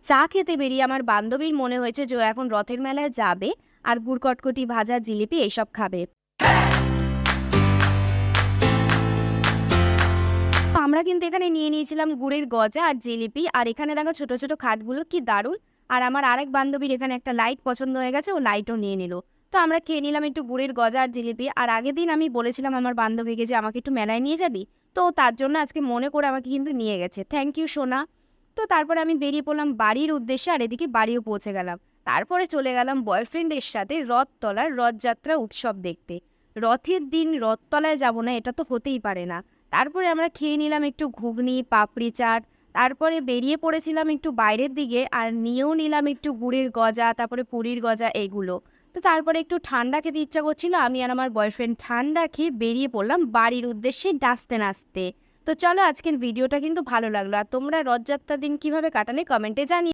চা খেতে বেরিয়ে আমার বান্ধবীর মনে হয়েছে যে ও এখন রথের মেলায় যাবে আর গুড় কটকটি, ভাজা, জিলিপি এইসব খাবে। তো আমরা কিন্তু এখানে নিয়ে নিয়েছিলাম গুড়ের গজা আর জিলিপি, আর এখানে দেখো ছোট ছোট খাটগুলো কি দারুণ। আর আমার আরেক বান্ধবীর এখানে একটা লাইট পছন্দ হয়ে গেছে, ও লাইটও নিয়ে নিল। তো আমরা খেয়ে নিলাম একটু গুড়ের গজা আর জিলিপি। আর আগের দিন আমি বলেছিলাম আমার বান্ধবীকে যে আমাকে একটু মেলায় নিয়ে যাবি, তো তার জন্য আজকে মনে করে আমাকে কিন্তু নিয়ে গেছে। থ্যাংক ইউ সোনা। তো তারপরে আমি বেরিয়ে পড়লাম বাড়ির উদ্দেশ্যে, আর এদিকে বাড়িও পৌঁছে গেলাম। তারপরে চলে গেলাম বয়ফ্রেন্ডের সাথে রথতলার রথযাত্রা উৎসব দেখতে। রথের দিন রথতলায় যাব না, এটা তো হতেই পারে না। তারপরে আমরা খেয়ে নিলাম একটু ঘুগনি, পাপড়ি চাট। তারপরে বেরিয়ে পড়েছিলাম একটু বাইরের দিকে, আর নিয়েও নিলাম একটু গুড়ের গজা, তারপরে পুরীর গজা, এইগুলো। তো তারপরে একটু ঠান্ডা খেতে ইচ্ছা করছিল, আমি আর আমার বয়ফ্রেন্ড ঠান্ডা খেয়ে বেরিয়ে পড়লাম বাড়ির উদ্দেশ্যে নাচতে নাচতে। তো চলো, আজকের ভিডিওটা কিন্তু ভালো লাগলো। আর তোমরা রথযাত্রার দিন কিভাবে কাটালে কমেন্টে জানিয়ে।